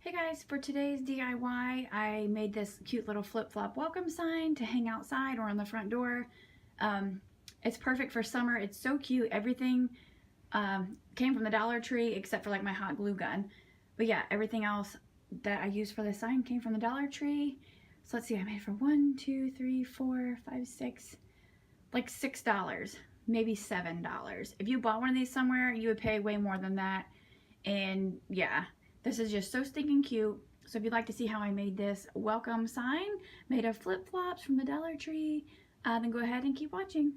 Hey guys, for today's DIY, I made this cute little flip-flop welcome sign to hang outside or on the front door. It's perfect for summer. It's so cute. Everything came from the Dollar Tree except for like my hot glue gun. But yeah, everything else that I used for this sign came from the Dollar Tree. So let's see, I made it for $1, 2, 3, 4, 5, 6, like $6, maybe $7. If you bought one of these somewhere, you would pay way more than that. And yeah, this is just so stinking cute. So if you'd like to see how I made this welcome sign made of flip-flops from the Dollar Tree, then go ahead and keep watching.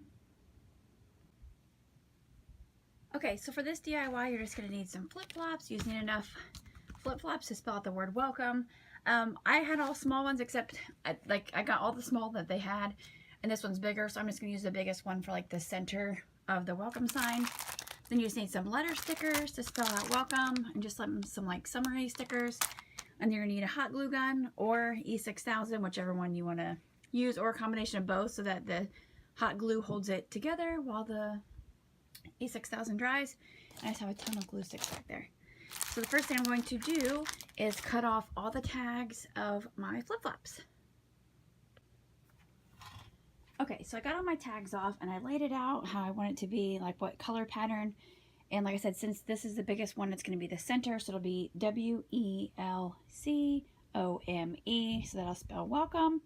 Okay, so for this DIY, you're just gonna need some flip-flops. You just need enough flip-flops to spell out the word welcome. I had all small ones except I got all the small that they had, and this one's bigger, so I'm just gonna use the biggest one for like the center of the welcome sign. Then you just need some letter stickers to spell out welcome, and just some like summary stickers. And you're gonna need a hot glue gun or E6000, whichever one you wanna use, or a combination of both so that the hot glue holds it together while the E6000 dries. And I just have a ton of glue sticks back there. So the first thing I'm going to do is cut off all the tags of my flip-flops. Okay, so I got all my tags off and I laid it out how I want it to be, like what color pattern. And like I said, since this is the biggest one, it's going to be the center. So it'll be WELCOME. So that'll spell welcome.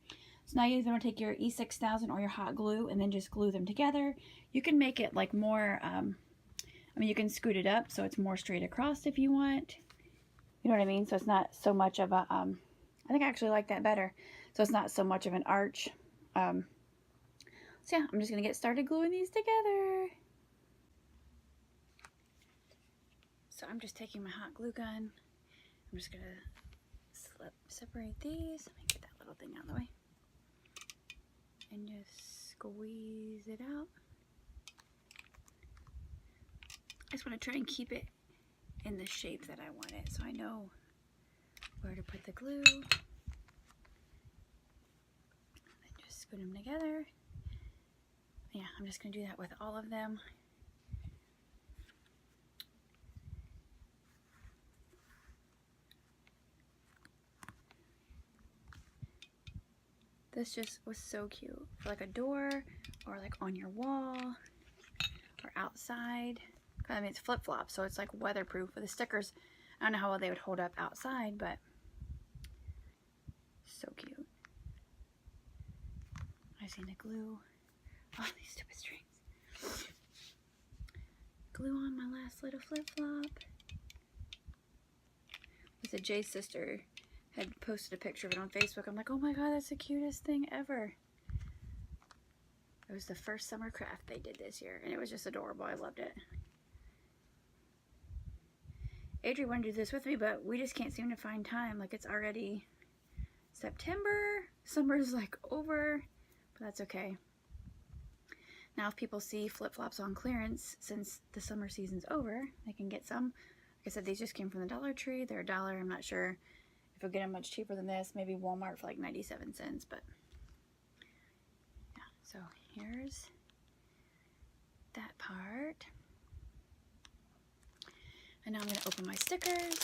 So now you're going to take your E6000 or your hot glue and then just glue them together. You can make it like more, I mean, you can scoot it up so it's more straight across if you want. You know what I mean? So it's not so much of a, I think I actually like that better. So it's not so much of an arch. So yeah, I'm just going to get started gluing these together. So I'm just taking my hot glue gun. I'm just going to separate these. Let me get that little thing out of the way. And just squeeze it out. I just want to try and keep it in the shape that I want it so I know where to put the glue. And just put them together. Yeah, I'm just going to do that with all of them. This just was so cute for like a door or like on your wall or outside. I mean, it's flip-flop, so it's like weatherproof with the stickers. I don't know how well they would hold up outside, but so cute. I just need to glue. Oh, these stupid strings. Glue on my last little flip-flop. I said Jay's sister had posted a picture of it on Facebook. I'm like, oh my god, that's the cutest thing ever. It was the first summer craft they did this year, and it was just adorable. I loved it. Adri wanted to do this with me, but we just can't seem to find time. Like, it's already September. Summer's like over, but that's okay. Now, if people see flip-flops on clearance, since the summer season's over, they can get some. Like I said, these just came from the Dollar Tree. They're $1. I'm not sure if you'll get them much cheaper than this. Maybe Walmart for like 97 cents, but yeah. So here's that part. And now I'm going to open my stickers.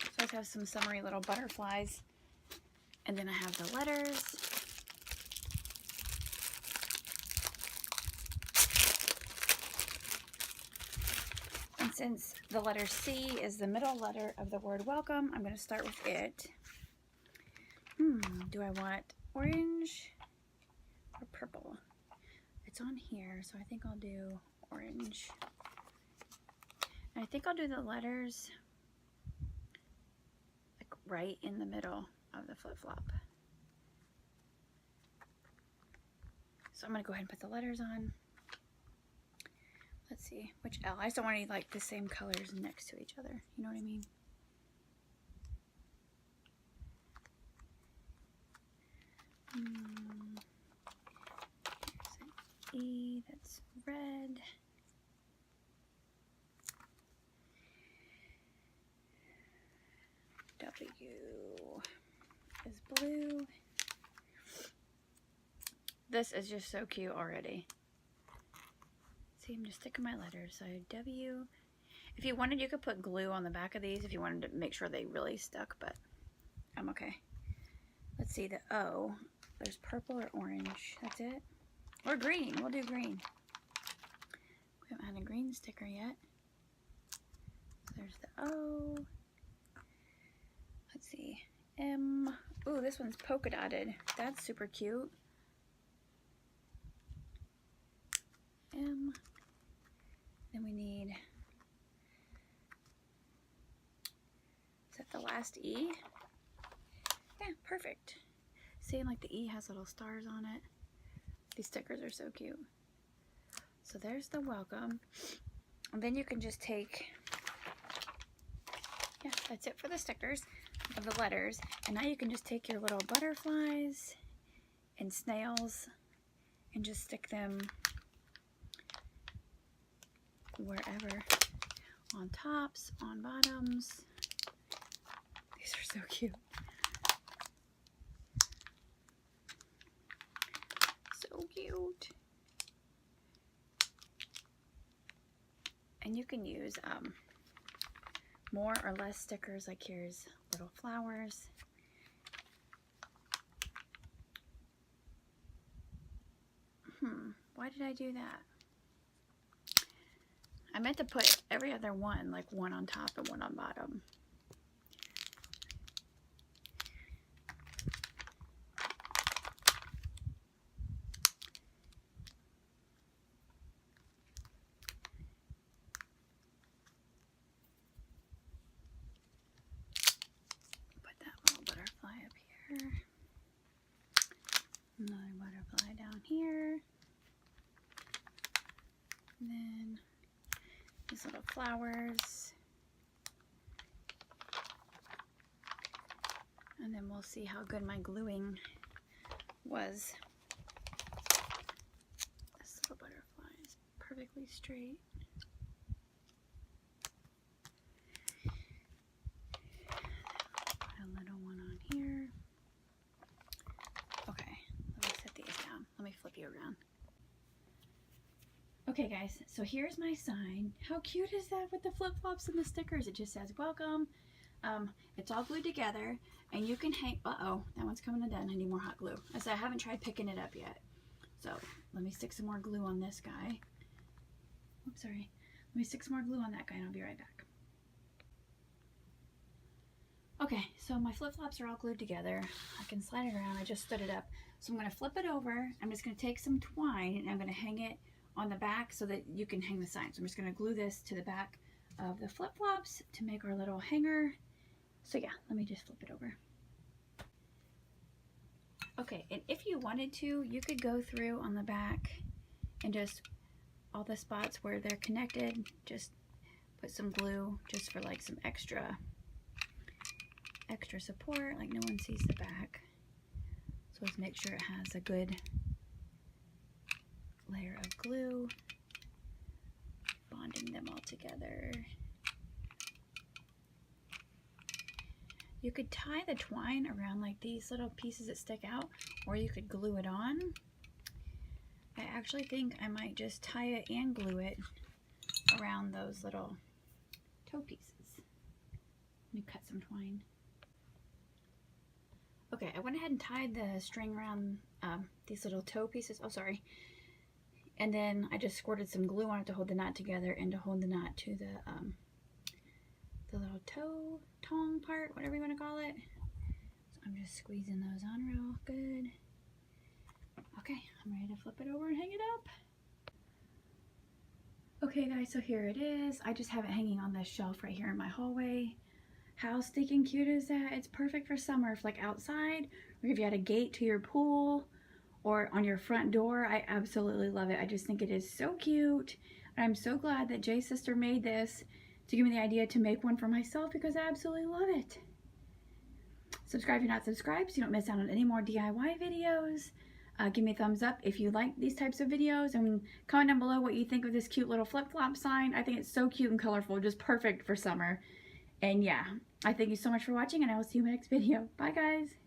So I just have some summery little butterflies. And then I have the letters. And since the letter C is the middle letter of the word welcome, I'm going to start with it. Do I want orange or purple? It's on here, so I think I'll do orange. And I think I'll do the letters like right in the middle of the flip-flop. So I'm going to go ahead and put the letters on. Let's see, which L? I just don't want any like the same colors next to each other. You know what I mean? Here's an E, that's red. W is blue. This is just so cute already. See, I'm just sticking my letters. So W. If you wanted, you could put glue on the back of these if you wanted to make sure they really stuck, but I'm okay. Let's see, the O. There's purple or orange. That's it. Or green. We'll do green. We haven't had a green sticker yet. There's the O. Let's see. M. Ooh, this one's polka dotted. That's super cute. M. Then we need, is that the last E? Yeah, perfect. See, like the E has little stars on it. These stickers are so cute. So there's the welcome. And then you can just take, yeah, that's it for the stickers of the letters. And now you can just take your little butterflies and snails and just stick them wherever, on tops, on bottoms. These are so cute. So cute. And you can use more or less stickers, like here's little flowers. Why did I do that? I meant to put every other one, like one on top and one on bottom. Put that little butterfly up here. Another butterfly down here. And then these little flowers. And then we'll see how good my gluing was. This little butterfly is perfectly straight. Put a little one on here. Okay, let me set these down. Let me flip you around. Okay guys, so here's my sign. How cute is that with the flip-flops and the stickers? It just says welcome. It's all glued together and you can hang, uh-oh, that one's coming undone. I need more hot glue. I said I haven't tried picking it up yet. So let me stick some more glue on this guy. Oops, sorry. Let me stick some more glue on that guy and I'll be right back. Okay, so my flip-flops are all glued together. I can slide it around. I just stood it up. So I'm going to flip it over. I'm just going to take some twine and I'm going to hang it on the back so that you can hang the sign. So I'm just going to glue this to the back of the flip-flops to make our little hanger. So yeah, let me just flip it over. Okay, and if you wanted to, you could go through on the back and just all the spots where they're connected, just put some glue just for like some extra support, like no one sees the back. So let's make sure it has a good layer of glue, bonding them all together. You could tie the twine around like these little pieces that stick out, or you could glue it on. I actually think I might just tie it and glue it around those little toe pieces. Let me cut some twine. Okay, I went ahead and tied the string around these little toe pieces. Oh, sorry. And then I just squirted some glue on it to hold the knot together and to hold the knot to the little toe tong part, whatever you want to call it. So I'm just squeezing those on real good. Okay, I'm ready to flip it over and hang it up. Okay guys, so here it is. I just have it hanging on this shelf right here in my hallway. How stinking cute is that? It's perfect for summer, if like outside, or if you had a gate to your pool, or on your front door. I absolutely love it. I just think it is so cute. And I'm so glad that Jay's sister made this to give me the idea to make one for myself, because I absolutely love it. Subscribe if you're not subscribed so you don't miss out on any more DIY videos. Give me a thumbs up if you like these types of videos, and comment down below what you think of this cute little flip-flop sign. I think it's so cute and colorful, just perfect for summer. And yeah, I thank you so much for watching, and I will see you in my next video. Bye guys!